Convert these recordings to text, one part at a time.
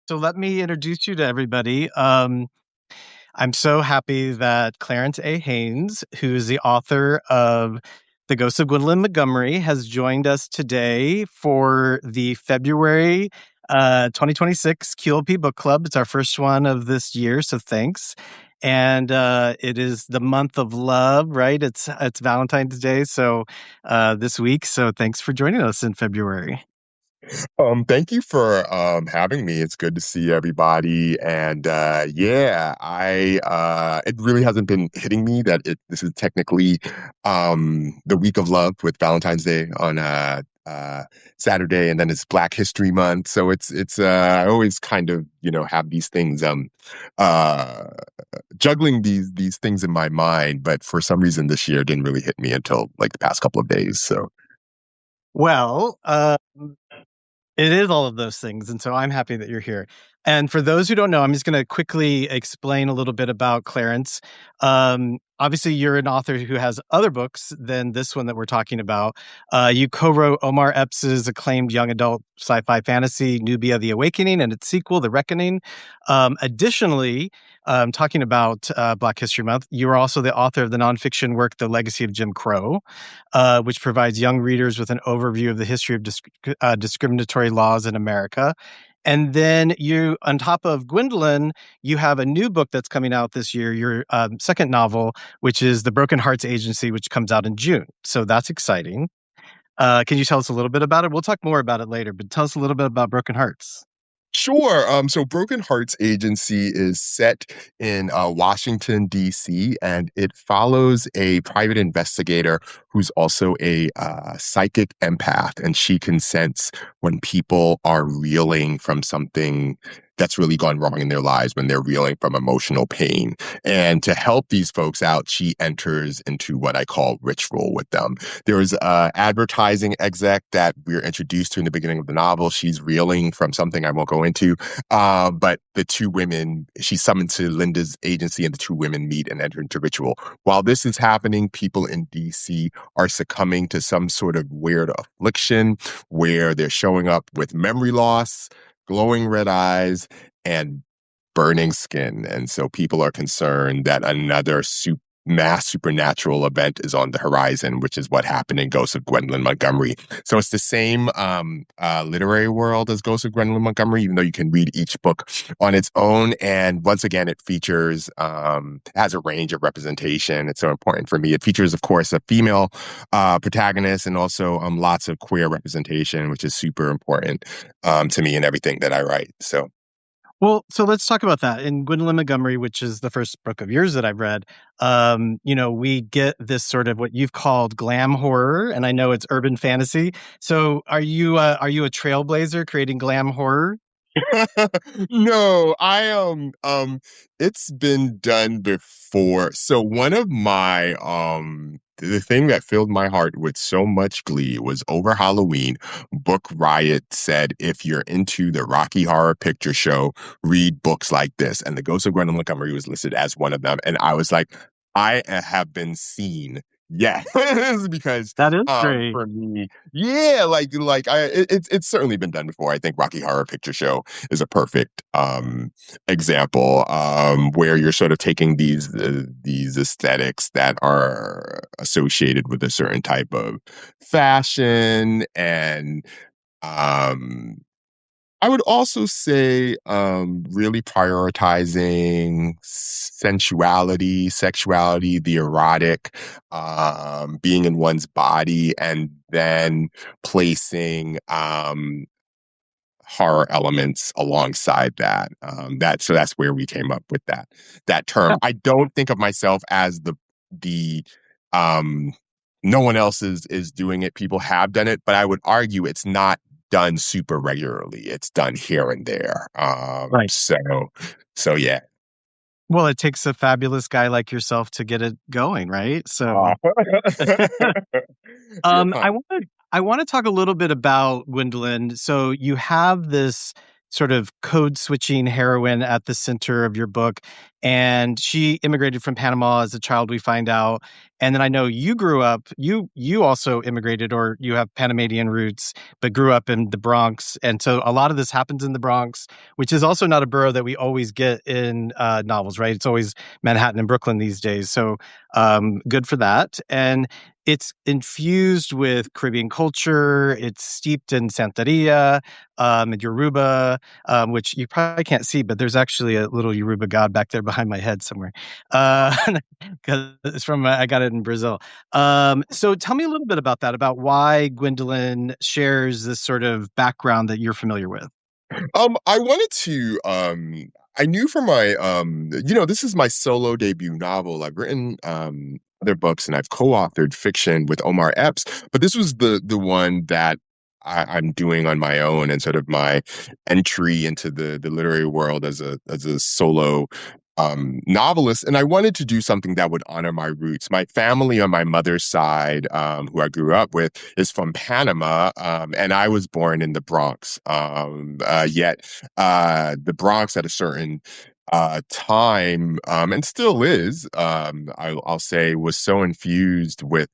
So let me introduce you to everybody. I'm so happy that Clarence A. Haynes, who is the author of The Ghosts of Gwendolyn Montgomery, has joined us today for the February 2026 QLP Book Club. It's our first one of this year, so thanks. And it is the month of love, right? It's Valentine's Day, so this week. So thanks for joining us in February. Thank you for having me. It's good to see everybody. And yeah, I it really hasn't been hitting me that this is technically the week of love with Valentine's Day on Saturday, and then it's Black History Month. So it's I always kind of have these things uh juggling these things in my mind, but for some reason this year didn't really hit me until like the past couple of days. So Well, it is all of those things, and so I'm happy that you're here. And for those who don't know, I'm just going to quickly explain a little bit about Clarence. Obviously, you're an author who has other books than this one that we're talking about. You co-wrote Omar Epps' acclaimed young adult sci-fi fantasy, Nubia: The Awakening, and its sequel, The Reckoning. Additionally, talking about Black History Month, you are also the author of the nonfiction work, The Legacy of Jim Crow, which provides young readers with an overview of the history of discriminatory laws in America. And then you, on top of Gwendolyn, you have a new book that's coming out this year, your second novel, which is The Broken Hearts Agency, which comes out in June. So that's exciting. Can you tell us a little bit about it? We'll talk more about it later, but tell us a little bit about Broken Hearts. sure. So Broken Hearts Agency is set in Washington, D.C., and it follows a private investigator who's also a psychic empath, and she can sense when people are reeling from something that's really gone wrong in their lives, when they're reeling from emotional pain. And to help these folks out, she enters into what I call ritual with them. There's an advertising exec that we're introduced to in the beginning of the novel. She's reeling from something I won't go into. But the two women, she's summoned to Linda's agency, and the two women meet and enter into ritual. While this is happening, people in DC are succumbing to some sort of weird affliction where they're showing up with memory loss, glowing red eyes, and burning skin. And so people are concerned that another mass supernatural event is on the horizon, which is what happened in Ghosts of Gwendolyn Montgomery. So it's the same literary world as Ghosts of Gwendolyn Montgomery, even though you can read each book on its own. And once again, it features, has a range of representation. It's so important for me. It features, of course, a female protagonist, and also lots of queer representation, which is super important to me in everything that I write. So Well, so let's talk about that. In Gwendolyn Montgomery, which is the first book of yours that I've read, we get this sort of what you've called glam horror, and I know it's urban fantasy. So are you a trailblazer creating glam horror? no, I it's been done before. So one of my the thing that filled my heart with so much glee was over Halloween. Book Riot said, if you're into the Rocky Horror Picture Show, read books like this. And The Ghost of Gwendolyn Montgomery was listed as one of them. And I was like, I have been seen. Yeah, because That is great. for me, yeah, it's certainly been done before. I think Rocky Horror Picture Show is a perfect example where you're sort of taking these aesthetics that are associated with a certain type of fashion, and um, I would also say really prioritizing sensuality, sexuality, the erotic, being in one's body, and then placing horror elements alongside that. So that's where we came up with that term. I don't think of myself as the um, no one else is doing it. People have done it, but I would argue it's not done super regularly. It's done here and there. Right. So yeah. Well, it takes a fabulous guy like yourself to get it going, right? Uh, So, You're I kind. want to I want to talk a little bit about Gwendolyn. So you have this sort of code switching heroine at the center of your book. And she immigrated from Panama as a child, we find out. And then I know you grew up, you also immigrated, or you have Panamanian roots, but grew up in the Bronx. And so a lot of this happens in the Bronx, which is also not a borough that we always get in novels, right? It's always Manhattan and Brooklyn these days. So good for that. And it's infused with Caribbean culture. It's steeped in Santeria and Yoruba, which you probably can't see, but there's actually a little Yoruba god back there behind my head somewhere. Because it's from, I got it in Brazil. So tell me a little bit about that, about why Gwendolyn shares this sort of background that you're familiar with. I wanted to I knew from my this is my solo debut novel. I've written other books and I've co-authored fiction with Omar Epps, but this was the one that I'm doing on my own, and sort of my entry into the literary world as a solo novelist. And I wanted to do something that would honor my roots. My family on my mother's side, who I grew up with, is from Panama, and I was born in the Bronx. Yet the Bronx at a certain time, and still is, I'll say, was so infused with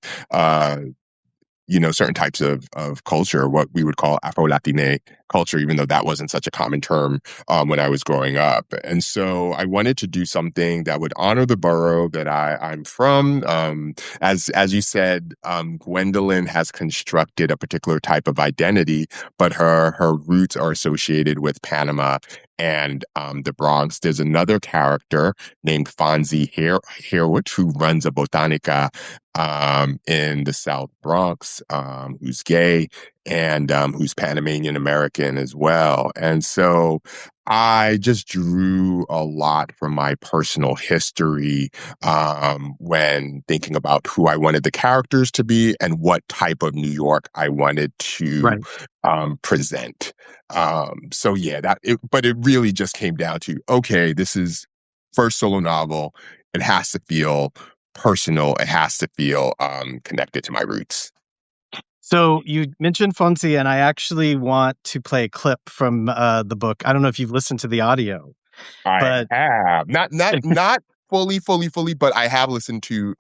certain types of culture, what we would call Afro-Latine culture, even though that wasn't such a common term when I was growing up. And so I wanted to do something that would honor the borough that I'm from. As you said, Gwendolyn has constructed a particular type of identity, but her roots are associated with Panama and the Bronx. There's another character named Fonsi Harewood, who runs a botanica in the South Bronx, who's gay and who's Panamanian American as well. And so I just drew a lot from my personal history when thinking about who I wanted the characters to be and what type of New York I wanted to present. So yeah, but it really just came down to, okay, this is first solo novel. It has to feel personal. It has to feel connected to my roots. So you mentioned Fonsi, and I actually want to play a clip from the book. I don't know if you've listened to the audio, I but have not fully, but I have listened to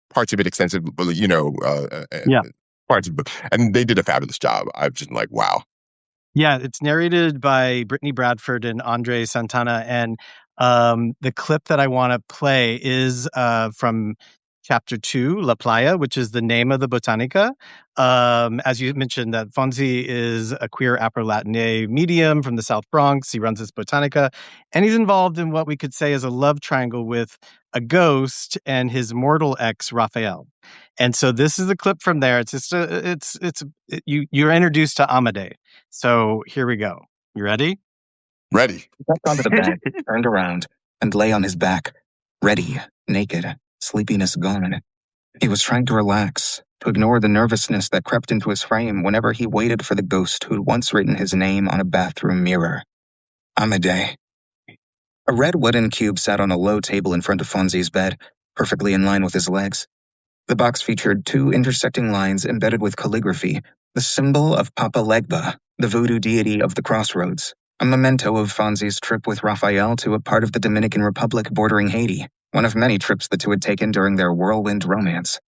parts of it extensively. yeah. Parts of it, and they did a fabulous job. I've just like, wow. Yeah, it's narrated by Brittany Bradford and Andre Santana, and the clip that I want to play is from chapter 2, La Playa, which is the name of the botanica. As you mentioned, that Fonsi is a queer Afro-Latine medium from the South Bronx. He runs this botanica, and he's involved in what we could say is a love triangle with a ghost and his mortal ex, Raphael. And so this is a clip from there. It's just you're introduced to Amadei. So here we go. You ready? Ready. He stepped onto the bed, turned around, and lay on his back, ready, naked, sleepiness gone. He was trying to relax, to ignore the nervousness that crept into his frame whenever he waited for the ghost who'd once written his name on a bathroom mirror. Amadei. A red wooden cube sat on a low table in front of Fonzi's bed, perfectly in line with his legs. The box featured 2 intersecting lines embedded with calligraphy, the symbol of Papa Legba, the voodoo deity of the crossroads, a memento of Fonzi's trip with Raphael to a part of the Dominican Republic bordering Haiti, one of many trips the two had taken during their whirlwind romance.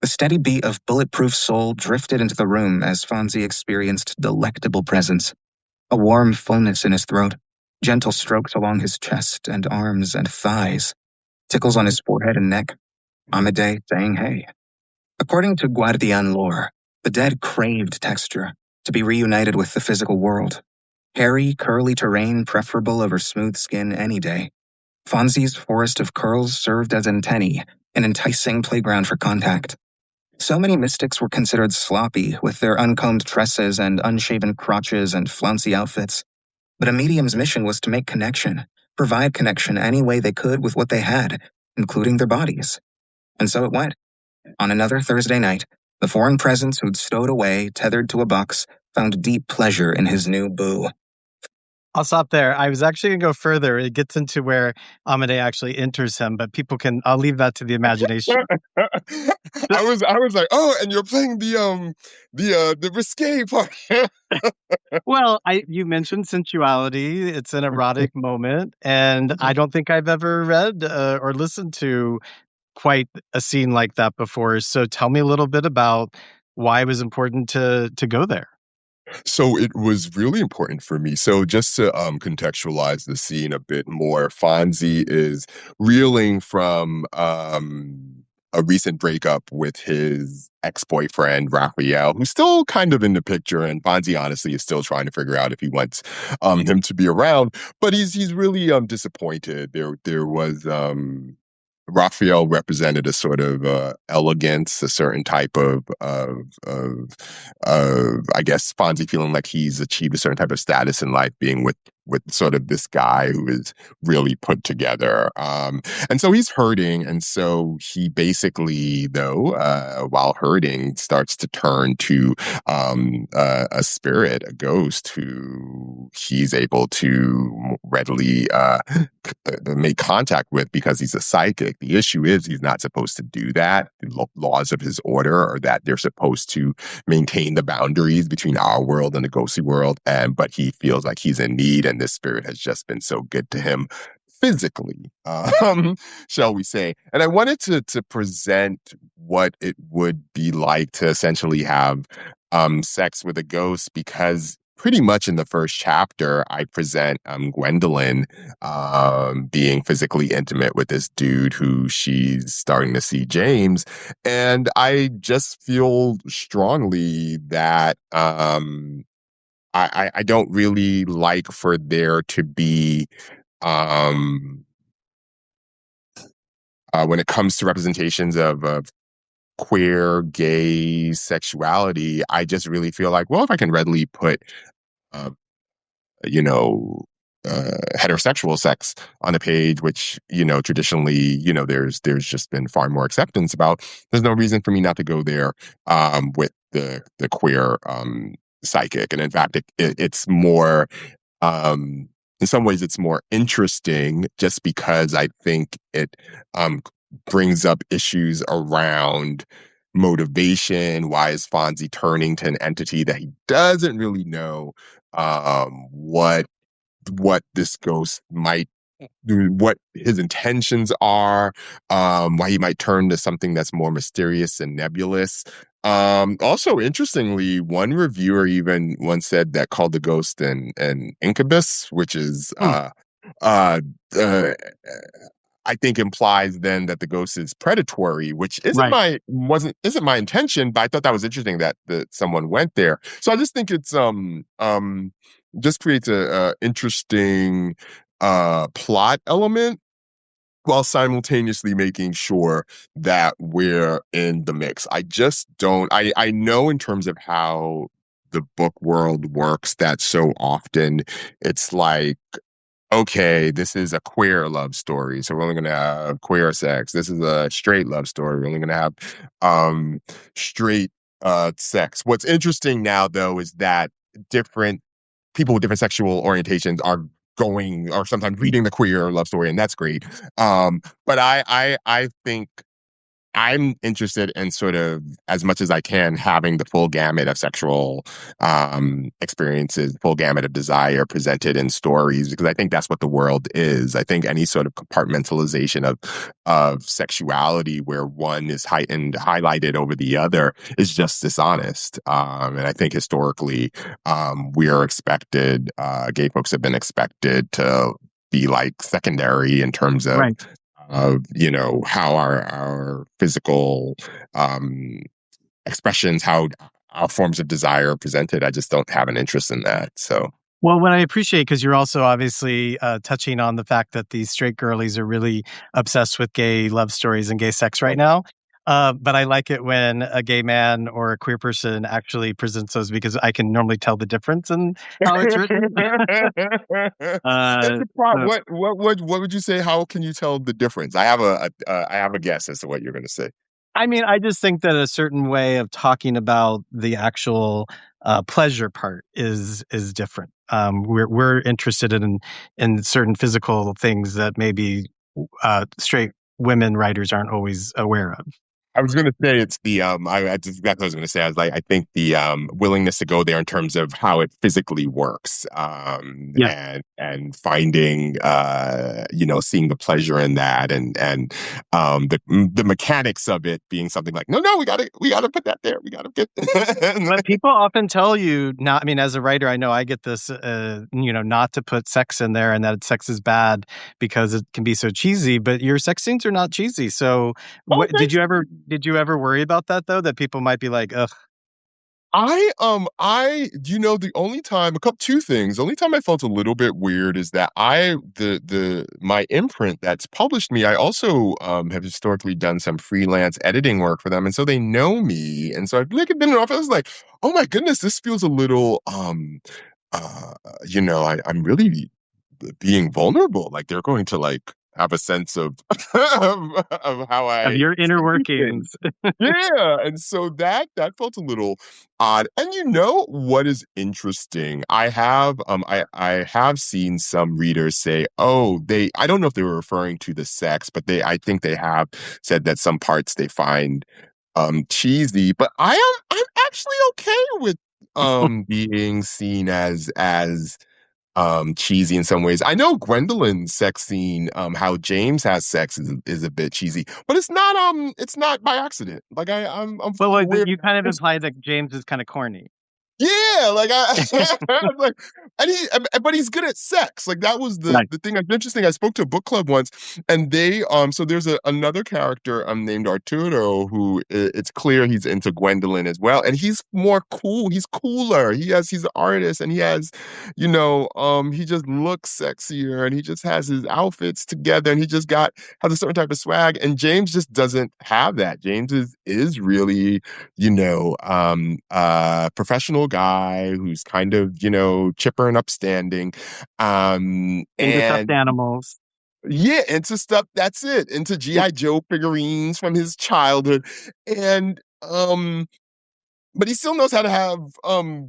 The steady beat of Bulletproof Soul drifted into the room as Fonzi experienced delectable presence. A warm fullness in his throat, gentle strokes along his chest and arms and thighs, tickles on his forehead and neck, Amadei saying hey. According to Guardian lore, the dead craved texture, to be reunited with the physical world. Hairy, curly terrain preferable over smooth skin any day. Fonzi's forest of curls served as antennae, an enticing playground for contact. So many mystics were considered sloppy with their uncombed tresses and unshaven crotches and flouncy outfits. But a medium's mission was to make connection, provide connection any way they could with what they had, including their bodies. And so it went. On another Thursday night, the foreign presence who'd stowed away, tethered to a box, found deep pleasure in his new boo. I'll stop there. I was actually going to go further. It gets into where Amade actually enters him, but I'll leave that to the imagination. I was like, oh, and you're playing the risque part. Well, you mentioned sensuality. It's an erotic moment, and I don't think I've ever read or listened to quite a scene like that before. So tell me a little bit about why it was important to go there. So it was really important for me. So just to contextualize the scene a bit more, Fonzie is reeling from a recent breakup with his ex-boyfriend Raphael, who's still kind of in the picture, and Fonzie honestly is still trying to figure out if he wants him to be around. But he's really disappointed. There was Raphael represented a sort of elegance, a certain type of I guess Fonzie feeling like he's achieved a certain type of status in life, being with sort of this guy who is really put together. And so he's hurting, and so he basically, though, while hurting, starts to turn to a spirit, a ghost, who he's able to readily make contact with because he's a psychic. The issue is he's not supposed to do that. The laws of his order are that they're supposed to maintain the boundaries between our world and the ghostly world, but he feels like he's in need, and this spirit has just been so good to him physically, shall we say. And I wanted to present what it would be like to essentially have sex with a ghost, because pretty much in the first chapter, I present Gwendolyn being physically intimate with this dude who she's starting to see James. And I just feel strongly that I don't really like for there to be, when it comes to representations of queer, gay sexuality, I just really feel like, well, if I can readily put, uh, you know, heterosexual sex on a page, which, traditionally, there's just been far more acceptance about, there's no reason for me not to go there with the queer psychic. And in fact, it's more, in some ways, it's more interesting just because I think it brings up issues around motivation. Why is Fonzie turning to an entity that he doesn't really know what this ghost might do, what his intentions are, why he might turn to something that's more mysterious and nebulous. Also, interestingly, one reviewer even once said that called the ghost an incubus, which is I think implies then that the ghost is predatory, which isn't my intention, but I thought that was interesting that someone went there. So I just think it's just creates a interesting plot element while simultaneously making sure that we're in the mix. I just don't I know in terms of how the book world works that so often it's like, okay, this is a queer love story, so we're only going to have queer sex. This is a straight love story. We're only going to have straight sex. What's interesting now, though, is that different people with different sexual orientations are sometimes reading the queer love story, and that's great. But I think I'm interested in sort of, as much as I can, having the full gamut of sexual experiences, full gamut of desire presented in stories, because I think that's what the world is. I think any sort of compartmentalization of sexuality where one is highlighted over the other is just dishonest. And I think historically, we are expected, gay folks have been expected to be like secondary in terms of of how our physical expressions, how our forms of desire are presented. I just don't have an interest in that. So, well, what I appreciate, because you're also obviously touching on the fact that these straight girlies are really obsessed with gay love stories and gay sex right now. But I like it when a gay man or a queer person actually presents those, because I can normally tell the difference in how it's written. What would you say? How can you tell the difference? I have a guess as to what you're going to say. I mean, I just think that a certain way of talking about the actual pleasure part is different. We're interested in certain physical things that maybe straight women writers aren't always aware of. I was going to say it's the that's exactly what I was going to say. I was like, I think the willingness to go there in terms of how it physically works, Yeah. and finding seeing the pleasure in that, and the mechanics of it being something like, no, we gotta put that there, we gotta get. But people often tell you not. I mean, as a writer, I know I get this, not to put sex in there, and that sex is bad because it can be so cheesy. But your sex scenes are not cheesy. So, Okay. did you ever worry about that though? That people might be like, ugh. The only time, two things. The only time I felt a little bit weird is that my imprint that's published me, I also have historically done some freelance editing work for them, and so they know me, and so I've like been in an office like, oh my goodness, this feels a little I'm really being vulnerable. Like they're going to like have a sense of of how Of I your inner do things. workings. Yeah, and so that felt a little odd. And you know what is interesting? I have seen some readers say, "Oh, I don't know if they were referring to the sex, but I think they have said that some parts they find cheesy, but I'm actually okay with being seen as cheesy in some ways. I know Gwendolyn's sex scene, how James has sex is a bit cheesy, but it's not by accident. Like I'm Well, fully aware. you kind of implied that James is kind of corny. Yeah, like I'm like, but he's good at sex. Like that was Right. the thing that's interesting. I spoke to a book club once, and they so there's another character named Arturo who it's clear he's into Gwendolyn as well, and he's more cool. He's cooler. He's an artist, and he has, he just looks sexier, and he just has his outfits together, and he just has a certain type of swag. And James just doesn't have that. James is really professional guy who's kind of, chipper and upstanding. Into stuffed And animals. yeah, into stuff, that's it, into G.I. Joe figurines from his childhood. And but he still knows how to have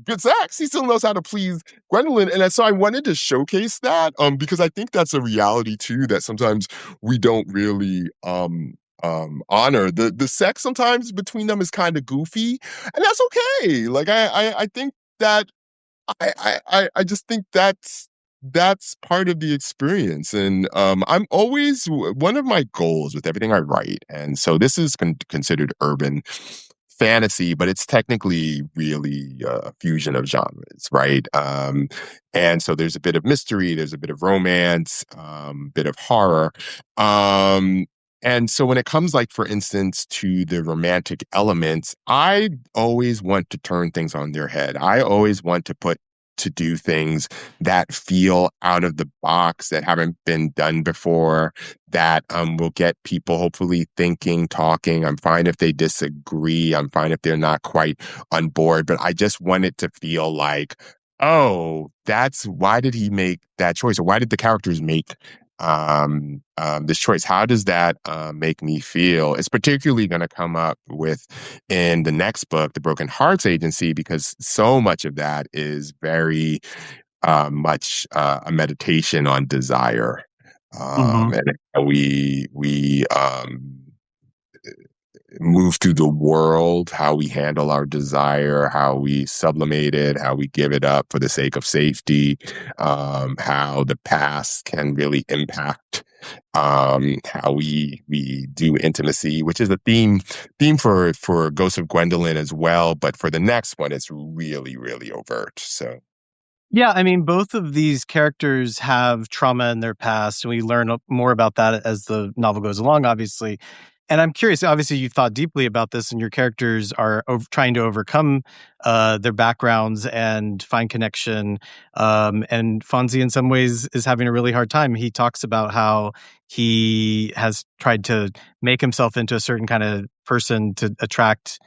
good sex. He still knows how to please Gwendolyn. And so I wanted to showcase that because I think that's a reality too, that sometimes we don't really honor. The sex sometimes between them is kind of goofy, and that's okay. Like I think that I just think that's part of the experience. And I'm always, one of my goals with everything I write, and so this is considered urban fantasy, but it's technically really a fusion of genres, right? And so there's a bit of mystery, there's a bit of romance, bit of horror. Um, and so when it comes, like, for instance, to the romantic elements, I always want to turn things on their head. I always want to do things that feel out of the box, that haven't been done before, that will get people hopefully thinking, talking. I'm fine if they disagree. I'm fine if they're not quite on board, but I just want it to feel like, oh, why did he make that choice? Or why did the characters make this choice? How does that make me feel? It's particularly going to come up with in the next book, The Broken Hearts Agency, because so much of that is very much a meditation on desire, Mm-hmm. and how we move through the world, how we handle our desire, how we sublimate it, how we give it up for the sake of safety, how the past can really impact how we do intimacy, which is a theme for Ghosts of Gwendolyn as well. But for the next one, it's really, really overt. So. Yeah, I mean, both of these characters have trauma in their past, and we learn more about that as the novel goes along, obviously. And I'm curious, obviously, you thought deeply about this, and your characters are trying to overcome their backgrounds and find connection. And Fonzie, in some ways, is having a really hard time. He talks about how he has tried to make himself into a certain kind of person to attract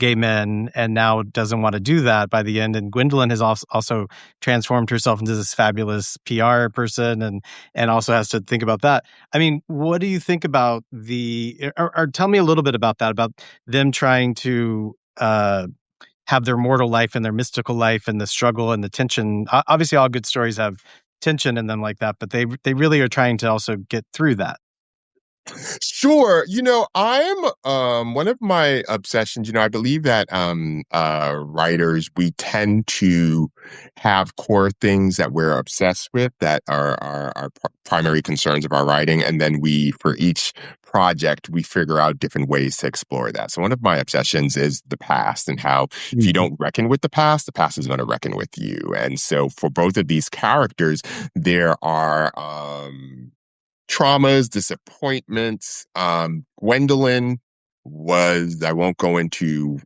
gay men, and now doesn't want to do that by the end. And Gwendolyn has also transformed herself into this fabulous PR person, and also has to think about that. I mean, what do you think about or tell me a little bit about that, about them trying to have their mortal life and their mystical life and the struggle and the tension. Obviously, all good stories have tension in them like that, but they really are trying to also get through that. Sure. I'm one of my obsessions, I believe that writers, we tend to have core things that we're obsessed with that are our primary concerns of our writing. And then for each project, we figure out different ways to explore that. So one of my obsessions is the past, and how if you don't reckon with the past is going to reckon with you. And so for both of these characters, there are traumas, disappointments. Gwendolyn I won't go into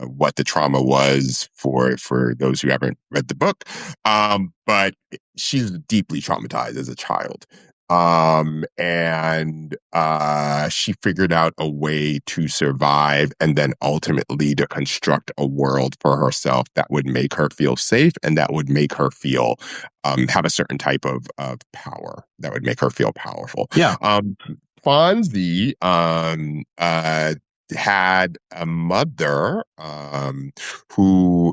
what the trauma was for those who haven't read the book, but she's deeply traumatized as a child. And she figured out a way to survive, and then ultimately to construct a world for herself that would make her feel safe, and that would make her feel have a certain type of power that would make her feel powerful. Yeah. Fonsi had a mother who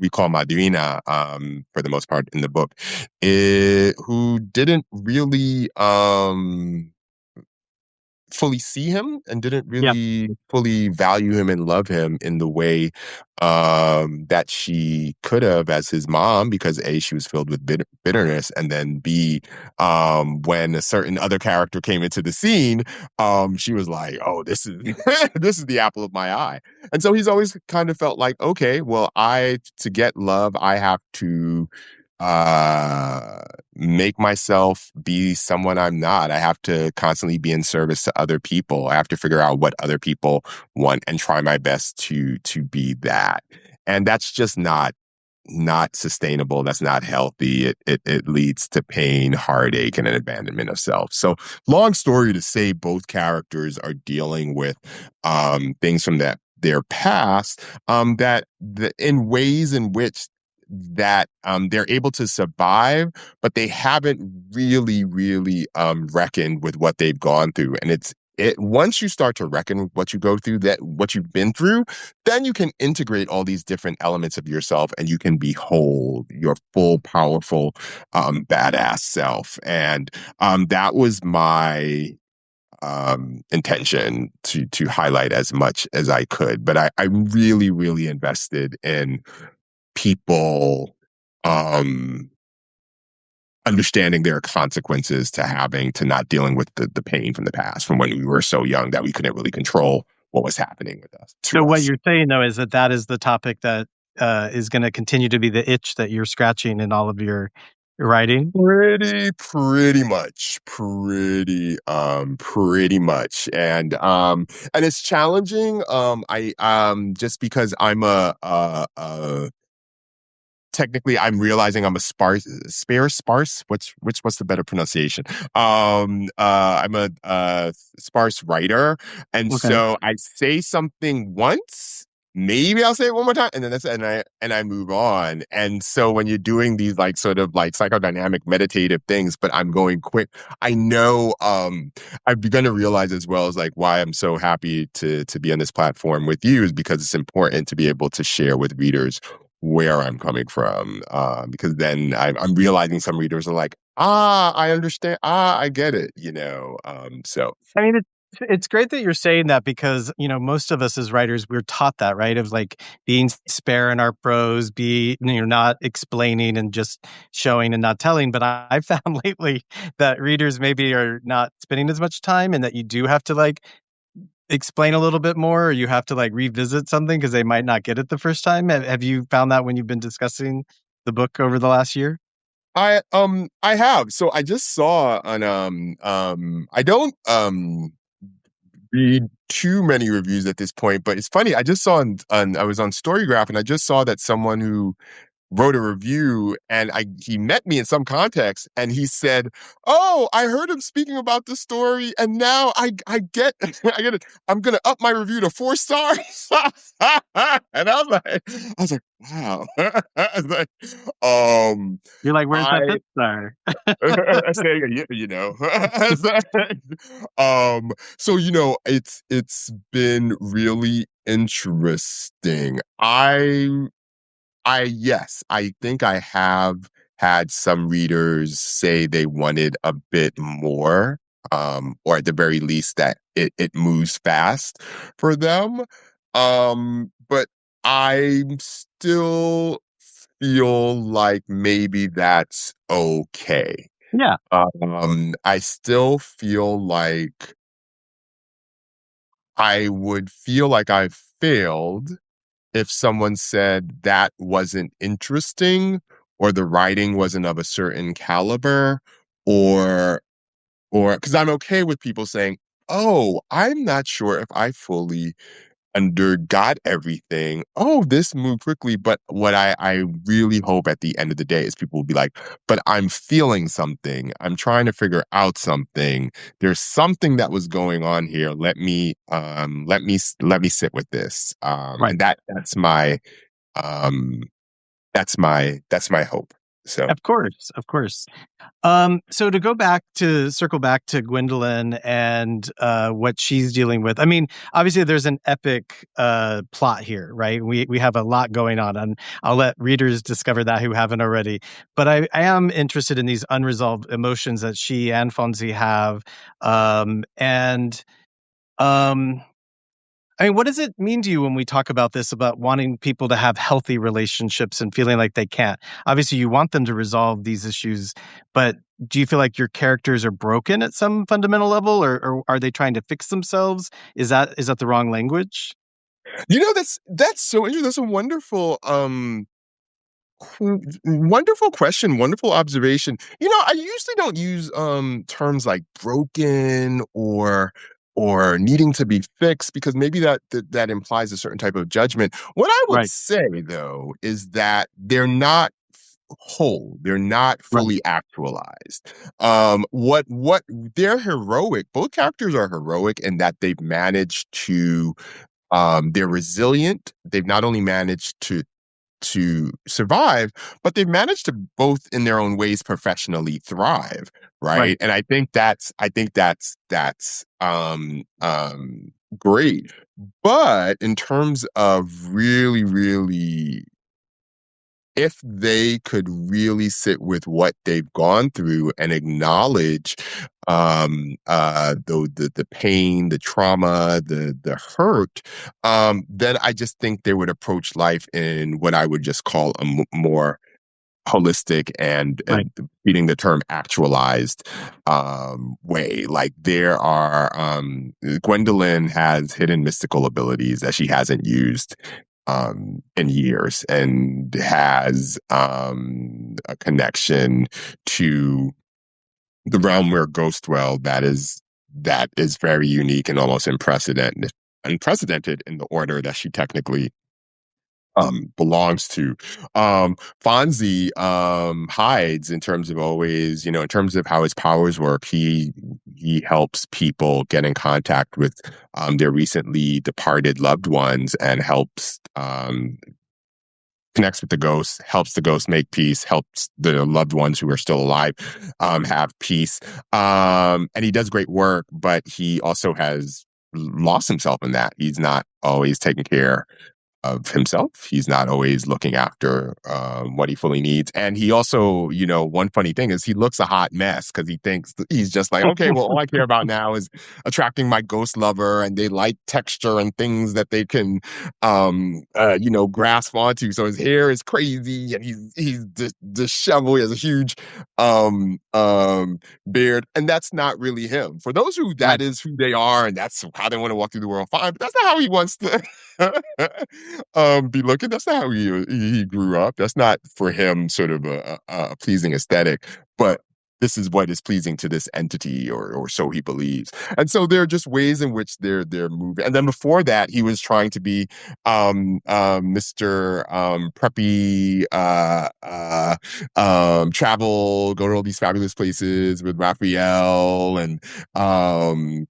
we call Madrina for the most part in the book, who didn't really fully see him and didn't really fully value him and love him in the way that she could have as his mom, because A, she was filled with bitterness, and then B, when a certain other character came into the scene, she was like, oh, this is this is the apple of my eye. And so he's always kind of felt like, okay, well, to get love, I have to make myself be someone I'm not. I have to constantly be in service to other people. I have to figure out what other people want and try my best to be that. And that's just not sustainable. That's not healthy. It leads to pain, heartache, and an abandonment of self. So long story to say, both characters are dealing with things from their past in ways in which that they're able to survive, but they haven't really reckoned with what they've gone through. And once you start to reckon with what you go through, what you've been through, then you can integrate all these different elements of yourself, and you can be whole, your full, powerful, badass self. And that was my intention to highlight as much as I could. But I really invested in people understanding there are consequences to not dealing with the pain from the past, from when we were so young that we couldn't really control what was happening with us. So what you're saying, though, is that is the topic that is going to continue to be the itch that you're scratching in all of your writing? Pretty much. And it's challenging. I just because I'm technically, I'm realizing I'm a sparse. What's the better pronunciation? I'm a sparse writer, and so I say something once, maybe I'll say it one more time, and then I move on. And so when you're doing these sort of psychodynamic meditative things, but I'm going quick, I know I've begun to realize as well as why I'm so happy to be on this platform with you is because it's important to be able to share with readers where I'm coming from, because then I'm realizing some readers are like, I understand, I get it, so. I mean, it's great that you're saying that, because, most of us as writers, we're taught that, right? Of being spare in our prose, not explaining and just showing and not telling. But I've found lately that readers maybe are not spending as much time, and that you do have to explain a little bit more, or you have to revisit something because they might not get it the first time. Have you found that when you've been discussing the book over the last year? I have. So I just saw on I don't read too many reviews at this point, but it's funny. I just saw I was on Storygraph, and I just saw that someone who wrote a review, and he met me in some context, and he said, "Oh, I heard him speaking about the story, and now I get I get it. I'm gonna up my review to 4 stars." And I was like, wow. I was like, You're like, where's that 5th star? So it's been really interesting. Yes, I think I have had some readers say they wanted a bit more, or at the very least that it moves fast for them. But I still feel like maybe that's okay. Yeah. I still feel like I would feel like I failed if someone said that wasn't interesting or the writing wasn't of a certain caliber or because I'm okay with people saying, "Oh, I'm not sure if I fully got everything. Oh, this moved quickly." But what I really hope at the end of the day is people will be like, but I'm feeling something. I'm trying to figure out something. There's something that was going on here. Let me sit with this. Right. And um that's my hope. So Of course. Of course. So to circle back to Gwendolyn and what she's dealing with. I mean, obviously there's an epic plot here, right? We have a lot going on, and I'll let readers discover that who haven't already. But I am interested in these unresolved emotions that she and Fonzie have, and I mean, what does it mean to you when we talk about this, about wanting people to have healthy relationships and feeling like they can't? Obviously, you want them to resolve these issues, but do you feel like your characters are broken at some fundamental level, or are they trying to fix themselves? Is that the wrong language? that's so interesting. That's a wonderful question, wonderful observation. I usually don't use terms like broken or needing to be fixed because maybe that implies a certain type of judgment. What I would Right, say though is that they're not whole. They're not right, fully actualized. What they're heroic. Both characters are heroic in that they've managed to they're resilient. They've not only managed to survive, but they've managed to both in their own ways professionally thrive, right. right? And I think that's great. But in terms of really, really if they could really sit with what they've gone through and acknowledge the pain, the trauma, the hurt, then I just think they would approach life in what I would just call a more holistic Right. and reading the term actualized way. Like there are Gwendolyn has hidden mystical abilities that she hasn't used in years and has a connection to the realm where ghosts dwell that is very unique and almost unprecedented in the order that she technically belongs to. Fonzie hides in terms of always, in terms of how his powers work, he helps people get in contact with their recently departed loved ones and helps connects with the ghost, helps the ghost make peace, helps the loved ones who are still alive have peace. And he does great work, but he also has lost himself in that. He's not always taking care of himself. He's not always looking after what he fully needs. And he also, one funny thing is he looks a hot mess because he thinks he's just like, okay, well, all I care about now is attracting my ghost lover, and they like texture and things that they can, grasp onto. So his hair is crazy, and he's disheveled. He has a huge beard, and that's not really him. For those who Right. that is who they are, and that's how they want to walk through the world, fine. But that's not how he wants to. Be looking. That's not how he grew up. That's not for him sort of a pleasing aesthetic, but this is what is pleasing to this entity, or so he believes. And so there are just ways in which they're moving. And then before that, he was trying to be Mr. Preppy, travel, go to all these fabulous places with Raphael, and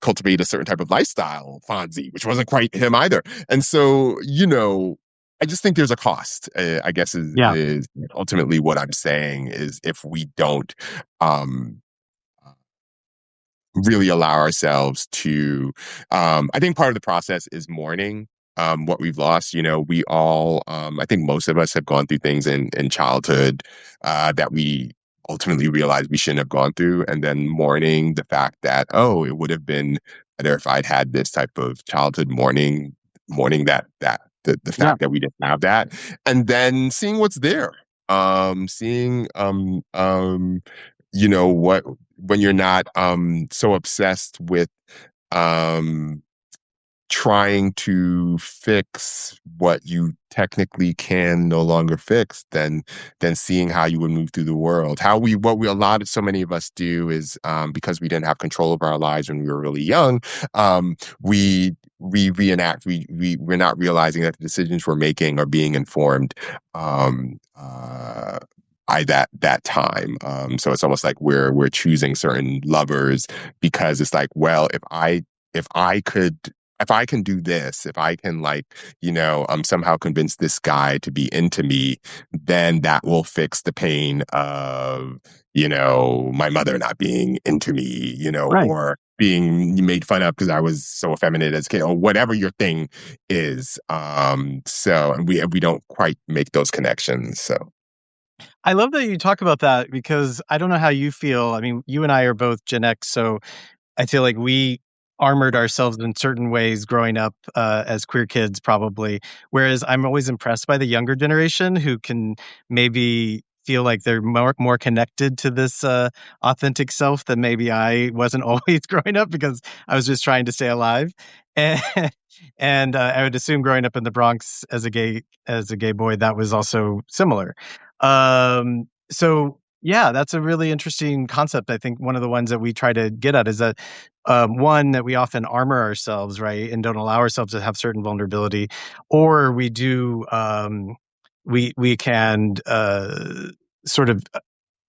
cultivate a certain type of lifestyle, Fonzie, which wasn't quite him either. And so, I just think there's a cost, I guess Yeah. is ultimately what I'm saying is if we don't um, really allow ourselves to, I think part of the process is mourning. what we've lost. We all, I think most of us have gone through things in childhood that we ultimately realized we shouldn't have gone through, and then mourning the fact that, oh, it would have been better if I'd had this type of childhood, mourning the Yeah. fact that we didn't have that, and then seeing what's there, seeing what, when you're not so obsessed with um trying to fix what you technically can no longer fix, then seeing how you would move through the world. So many of us do is, because we didn't have control over our lives when we were really young, we reenact, we're not realizing that the decisions we're making are being informed by that time. So it's almost like we're choosing certain lovers because it's like, well, if I could if I can do this, if I can somehow convince this guy to be into me, then that will fix the pain of, my mother not being into me, Right. or being made fun of because I was so effeminate as a kid, or whatever your thing is. And we don't quite make those connections. So I love that you talk about that because I don't know how you feel. I mean, you and I are both Gen X, so I feel like we armored ourselves in certain ways growing up as queer kids, probably. Whereas I'm always impressed by the younger generation who can maybe feel like they're more connected to this authentic self than maybe I wasn't always growing up because I was just trying to stay alive. And, and I would assume growing up in the Bronx as a gay boy, that was also similar. So yeah, that's a really interesting concept. I think one of the ones that we try to get at is that one, that we often armor ourselves, right, and don't allow ourselves to have certain vulnerability, or we do we can sort of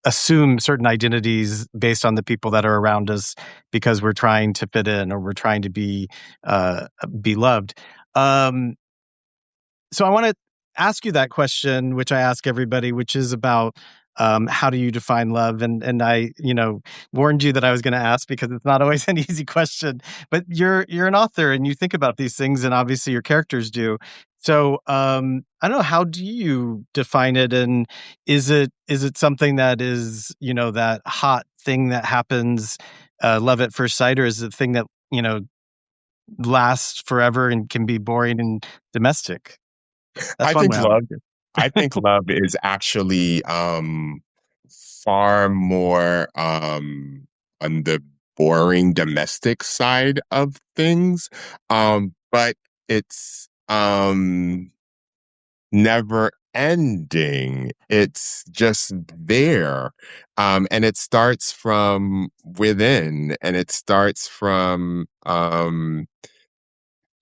assume certain identities based on the people that are around us because we're trying to fit in or we're trying to be loved. Um, so I want to ask you that question, which I ask everybody, which is about how do you define love? And I, warned you that I was going to ask because it's not always an easy question. But you're an author and you think about these things, and obviously your characters do. So I don't know, how do you define it? And is it something that is, that hot thing that happens, love at first sight, or is it a thing that lasts forever and can be boring and domestic? That's I one think way I'll love, look I think love is actually far more on the boring domestic side of things. But it's never ending. It's just there. And it starts from within, and it starts from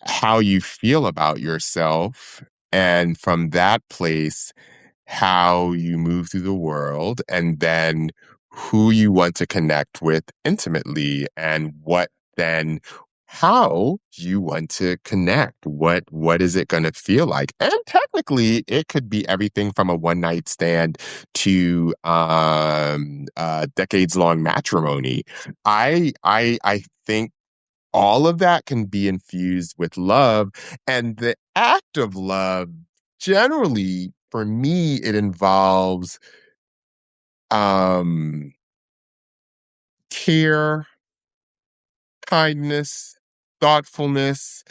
how you feel about yourself. And from that place, how you move through the world, and then who you want to connect with intimately, and how you want to connect. What is it going to feel like? And technically, it could be everything from a one night stand to decades long matrimony. I think all of that can be infused with love. And the act of love, generally, for me, it involves um, care, kindness, thoughtfulness,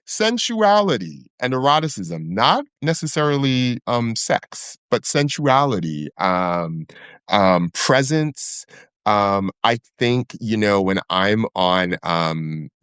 sensuality, and eroticism. Not necessarily sex, but sensuality, presence. I think, when I'm on,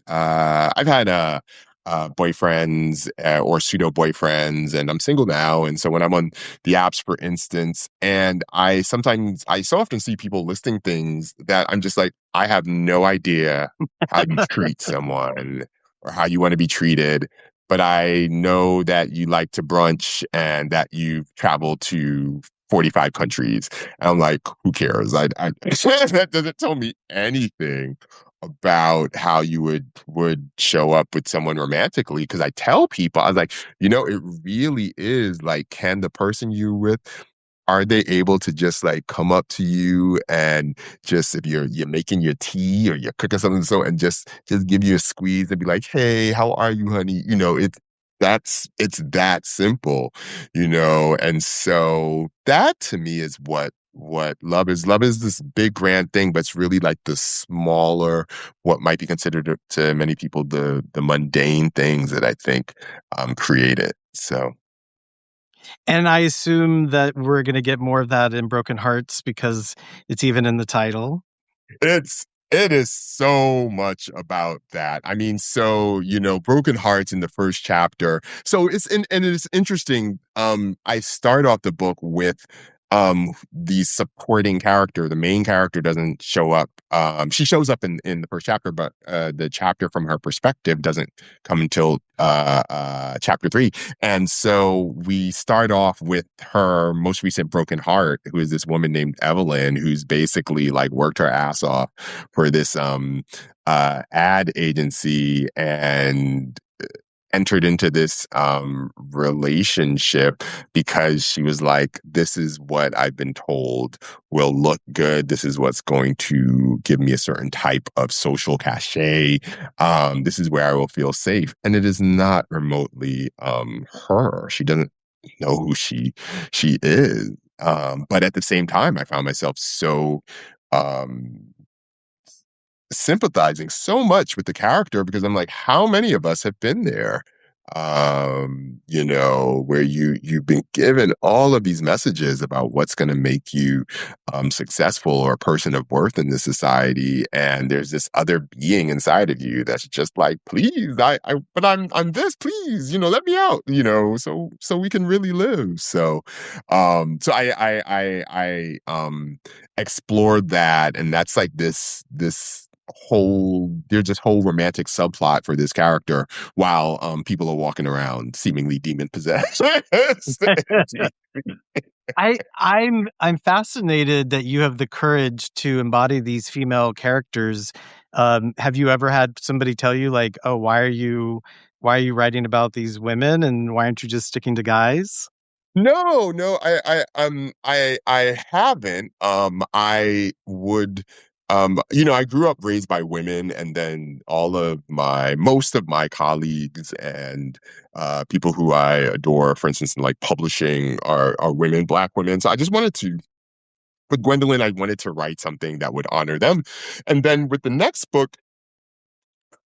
I've had boyfriends or pseudo boyfriends, and I'm single now. And so when I'm on the apps, for instance, and I so often see people listing things that I'm just like, I have no idea how you treat someone or how you want to be treated. But I know that you like to brunch and that you've traveled to 45 countries. And I'm like, who cares? That doesn't tell me anything about how you would show up with someone romantically. Because I tell people, I was like, it really is like, can the person you with are they able to just like come up to you and just if you're making your tea or you're cooking something so and just give you a squeeze and be like, hey, how are you, honey? It's that simple, and so that to me is what love is. Love is this big grand thing, but it's really like the smaller, what might be considered to many people the mundane things that I think create it. So And I assume that we're going to get more of that in Broken Hearts because it's even in the title. it is so much about that. I mean, so Broken Hearts in the first chapter. So and it's interesting. I start off the book with the supporting character. The main character doesn't show up. She shows up in the first chapter, but the chapter from her perspective doesn't come until chapter 3. And so we start off with her most recent broken heart, who is this woman named Evelyn, who's basically like worked her ass off for this ad agency and entered into this relationship because she was like, this is what I've been told will look good. This is what's going to give me a certain type of social cachet. This is where I will feel safe. And it is not remotely her. She doesn't know who she is. But at the same time, I found myself so sympathizing so much with the character because I'm like, how many of us have been there? Where you've been given all of these messages about what's going to make you successful or a person of worth in this society, and there's this other being inside of you that's just like, please, but I'm this, please, let me out, so we can really live. So I explored that, and that's like this there's this whole romantic subplot for this character while people are walking around seemingly demon possessed. I'm fascinated that you have the courage to embody these female characters. Have you ever had somebody tell you like, oh, why are you writing about these women and why aren't you just sticking to guys? No, I haven't. I would, I grew up raised by women, and then most of my colleagues and people who I adore, for instance, in like publishing, are women, Black women. So I just wanted to. With Gwendolyn, I wanted to write something that would honor them, and then with the next book,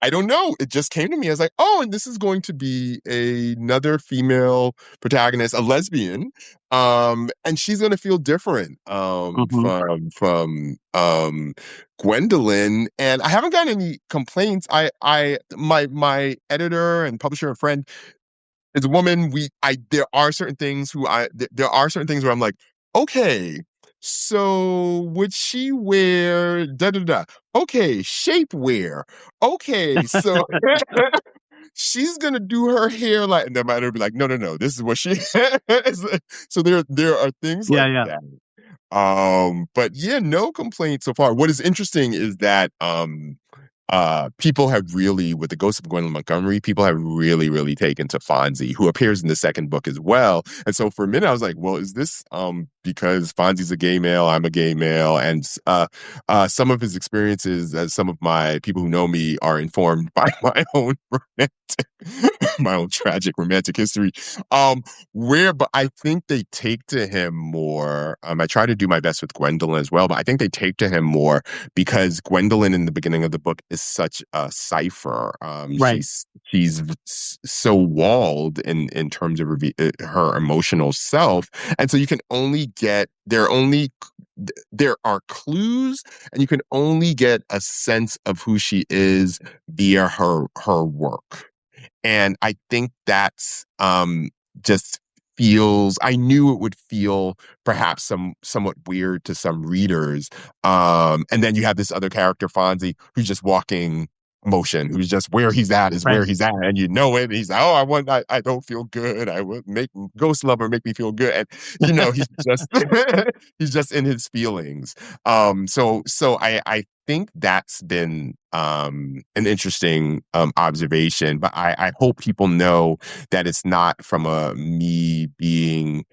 I don't know. It just came to me. I was like, oh, and this is going to be another female protagonist, a lesbian. And she's going to feel different from Gwendolyn. And I haven't gotten any complaints. My editor and publisher and friend is a woman. There are certain things there are certain things where I'm like, okay, so would she wear da da da? Okay, shapewear. Okay, so she's gonna do her hair like, and then my editor be like, no, this is what she. So there are things like Yeah. that. But yeah, no complaints so far. What is interesting is that people have really, with the Ghosts of Gwendolyn Montgomery, people have really, really taken to Fonsi, who appears in the second book as well. And so for a minute, I was like, well, is this because Fonzi's a gay male, I'm a gay male, and some of his experiences, as some of my people who know me are informed by my own my own tragic romantic history. But I think they take to him more. I try to do my best with Gwendolyn as well, but I think they take to him more because Gwendolyn in the beginning of the book is such a cipher. Right. She's so walled in terms of her emotional self, and so you can only get there are clues, and you can only get a sense of who she is via her work. And I think that's just feels, I knew it would feel perhaps somewhat weird to some readers. And then you have this other character, Fonzie, who's just walking motion, who's just where he's at is where he's at, and you know it. And he's like, oh, I don't feel good. I would make Ghost Lover make me feel good. And he's just he's just in his feelings. So I think that's been an interesting observation, but I hope people know that it's not from me being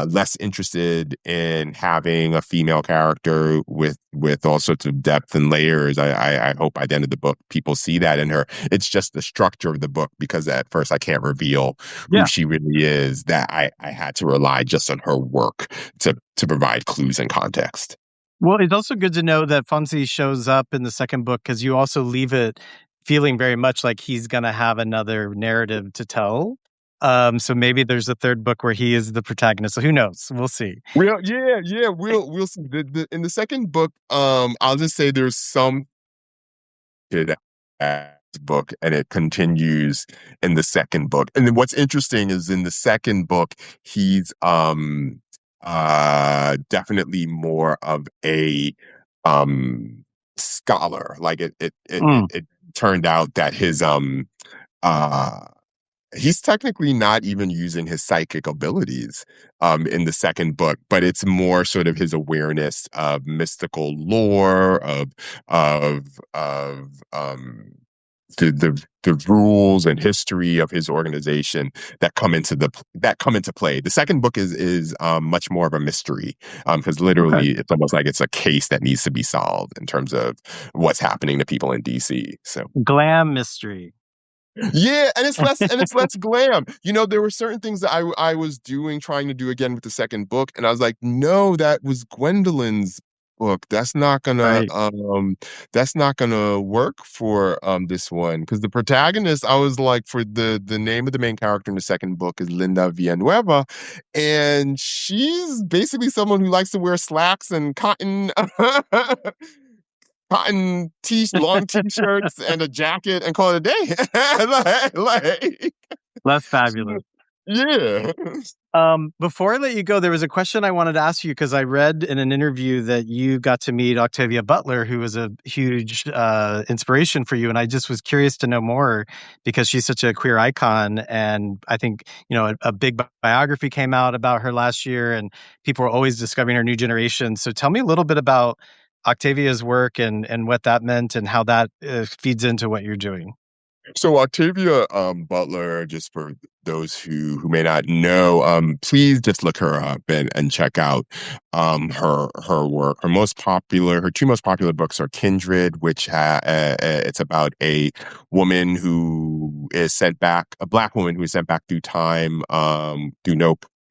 less interested in having a female character with all sorts of depth and layers. I hope by the end of the book people see that in her. It's just the structure of the book, because at first I can't reveal who she really is, that I had to rely just on her work to provide clues and context. Well, it's also good to know that Fonsi shows up in the second book, because you also leave it feeling very much like he's going to have another narrative to tell. So maybe there's a third book where he is the protagonist. So who knows? We'll see. Well, yeah, we'll see. In the second book, I'll just say there's some book, and it continues in the second book. And then what's interesting is in the second book, he's definitely more of a scholar. Like it turned out that his he's technically not even using his psychic abilities in the second book, but it's more sort of his awareness of mystical lore, of the rules and history of his organization that come into play. The second book is much more of a mystery, because literally it's almost like it's a case that needs to be solved in terms of what's happening to people in DC. So glam mystery. Yeah, and it's less glam. You know, there were certain things that I was trying to do again with the second book, and I was like, no, that was Gwendolyn's book. That's not gonna work for this one, because the protagonist, I was like, for the name of the main character in the second book is Linda Villanueva, and she's basically someone who likes to wear slacks and cotton long t-shirts and a jacket and call it a day. That's fabulous. Yeah. Before I let you go, there was a question I wanted to ask you, because I read in an interview that you got to meet Octavia Butler, who was a huge inspiration for you. And I just was curious to know more, because she's such a queer icon. And I think, a big biography came out about her last year, and people were always discovering her new generation. So tell me a little bit about Octavia's work and what that meant, and how that feeds into what you're doing. So Octavia Butler, just for those who may not know, please just look her up and check out her work. Her two most popular books are Kindred, which it's about a woman who is sent back, a Black woman who is sent back through time,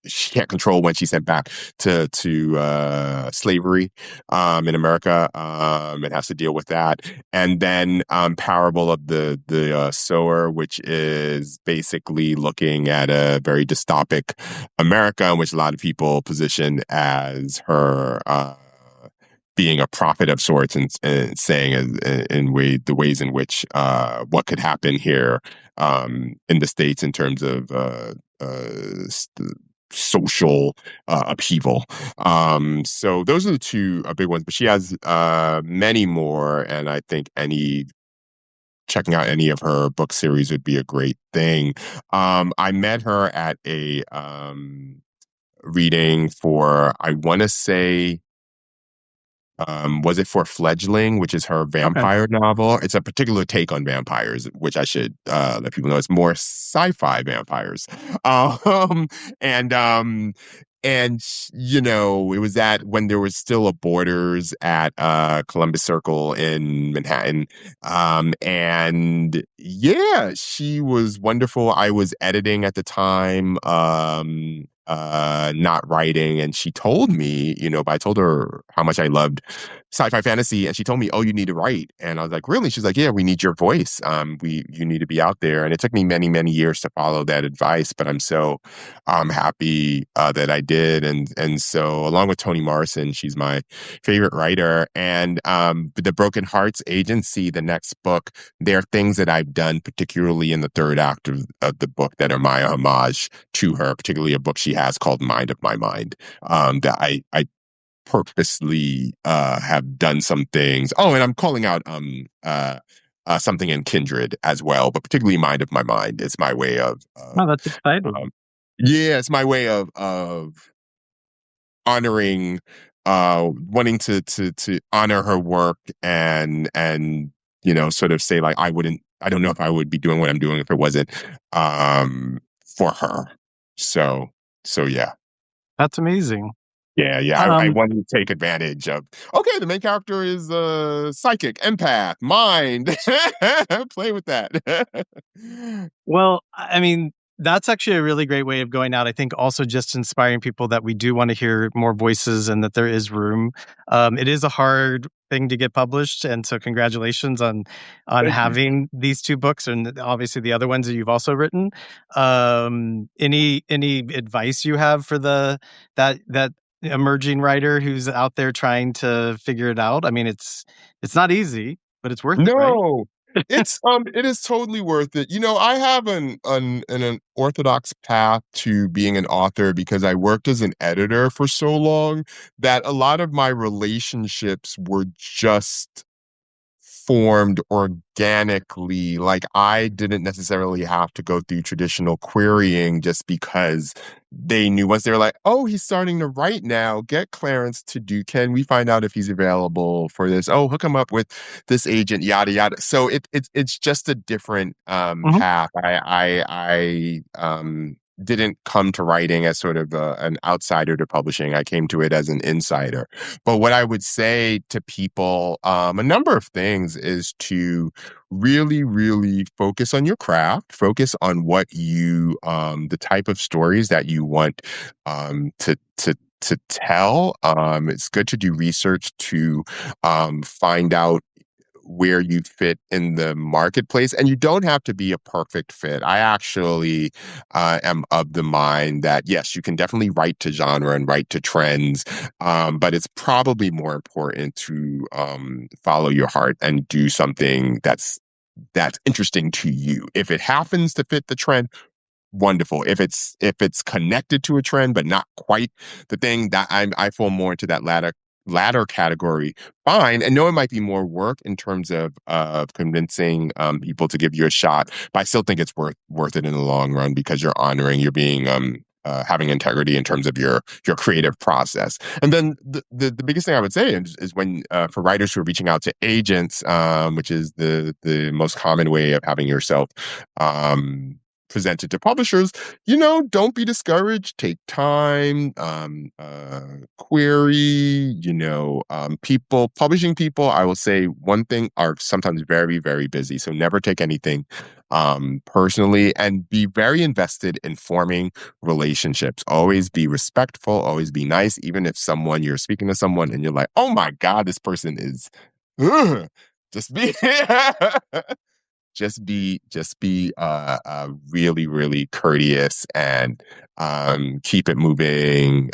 she can't control when she's sent back to slavery in America, and has to deal with that. And then Parable of the Sower, which is basically looking at a very dystopic America, in which a lot of people position as her being a prophet of sorts, and saying the ways in which what could happen here in the States in terms of social upheaval. So those are the two big ones, but she has many more, and I think checking out any of her book series would be a great thing. I met her at a reading for, I want to say, was it for Fledgling, which is her vampire novel? It's a particular take on vampires, which I should let people know. It's more sci-fi vampires. And it was when there was still a Borders at Columbus Circle in Manhattan. And yeah, she was wonderful. I was editing at the time, not writing, and she told me, but I told her how much I loved sci-fi fantasy, and she told me, "Oh, you need to write." And I was like, "Really?" She's like, "Yeah, we need your voice. You need to be out there." And it took me many, many years to follow that advice, but I'm so happy that I did. And so, along with Toni Morrison, she's my favorite writer. And the Broken Hearts Agency, the next book, there are things that I've done, particularly in the third act of the book, that are my homage to her, particularly a book she has called Mind of My Mind, that I purposely have done some things. Oh, and I'm calling out something in Kindred as well, but particularly Mind of My Mind. It's my way of oh, that's exciting. It's my way of honoring, wanting to honor her work, and sort of say, like, I don't know if I would be doing what I'm doing if it wasn't for her. So yeah. That's amazing. Yeah. I wanted to take advantage of, okay, the main character is psychic, empath, mind. Play with that. Well, I mean, that's actually a really great way of going out. I think also just inspiring people that we do want to hear more voices and that there is room. It is a hard thing to get published, and so congratulations on Thank you. having these two books and obviously the other ones that you've also written. Any advice you have for that emerging writer who's out there trying to figure it out? I mean, it's not easy, but it's worth it, right? No, it is totally worth it. I have an orthodox path to being an author because I worked as an editor for so long that a lot of my relationships were just formed organically. Like, I didn't necessarily have to go through traditional querying just because they knew once they were like, oh, he's starting to write now. Get Clarence to do, can we find out if he's available for this? Oh, hook him up with this agent, yada yada. So it's just a different Mhm. path. I didn't come to writing as sort of an outsider to publishing. I came to it as an insider. But what I would say to people, a number of things, is to really, really focus on your craft, focus on what the type of stories that you want to tell. It's good to do research to find out where you fit in the marketplace, and you don't have to be a perfect fit. I actually am of the mind that yes, you can definitely write to genre and write to trends, but it's probably more important to follow your heart and do something that's interesting to you. If it happens to fit the trend, wonderful. If it's connected to a trend but not quite the thing, that I fall more into that latter category, fine. And know it might be more work in terms of convincing people to give you a shot, but I still think it's worth it in the long run because you're being having integrity in terms of your creative process. And then the biggest thing I would say is when for writers who are reaching out to agents, which is the most common way of having yourself presented to publishers, don't be discouraged. Take time, query, publishing people, I will say one thing, are sometimes very, very busy. So never take anything personally, and be very invested in forming relationships. Always be respectful, always be nice, even if you're speaking to someone and you're like, oh my God, this person is, ugh, just be really, really courteous, and keep it moving.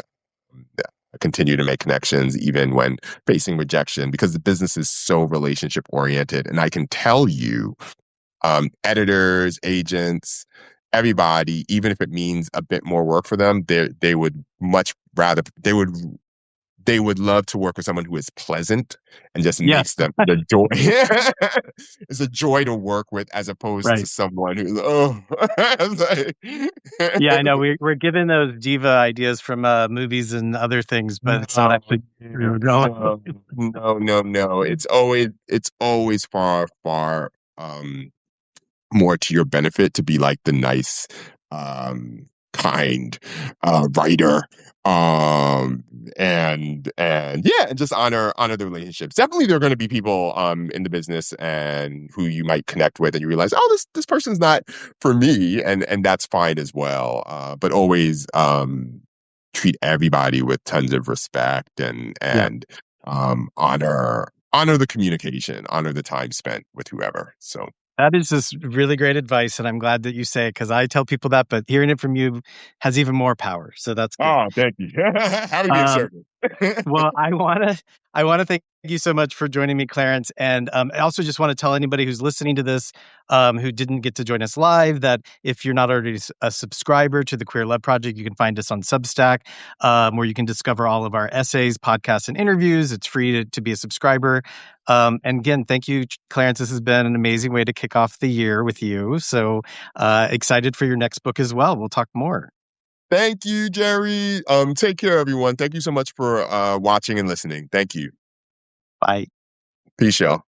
Continue to make connections even when facing rejection, because the business is so relationship oriented. And I can tell you, editors, agents, everybody, even if it means a bit more work for them, they would much rather, they would love to work with someone who is pleasant and just Yes. makes them the joy. It's a joy to work with, as opposed to Right. someone who's, oh, Yeah, I know. We're given those diva ideas from movies and other things, but it's not actually true. No. no. It's always far, far more to your benefit to be like the nice, kind writer, and yeah, and just honor the relationships. Definitely, there are going to be people in the business and who you might connect with, and you realize, oh, this person's not for me, and that's fine as well. But always treat everybody with tons of respect, and Yeah. honor the communication, honor the time spent with whoever. So. That is just really great advice, and I'm glad that you say it, because I tell people that, but hearing it from you has even more power. So that's good. Oh, thank you. Happy to be of Um, service. Well, I wanna thank you so much for joining me, Clarence, and, I also just wanna tell anybody who's listening to this, who didn't get to join us live, that if you're not already a subscriber to the Queer Love Project, you can find us on Substack, where you can discover all of our essays, podcasts, and interviews. It's free to be a subscriber. And again, thank you, Clarence. This has been an amazing way to kick off the year with you. So, excited for your next book as well. We'll talk more. Thank you, Jerry. Take care, everyone. Thank you so much for watching and listening. Thank you. Bye. Peace, y'all.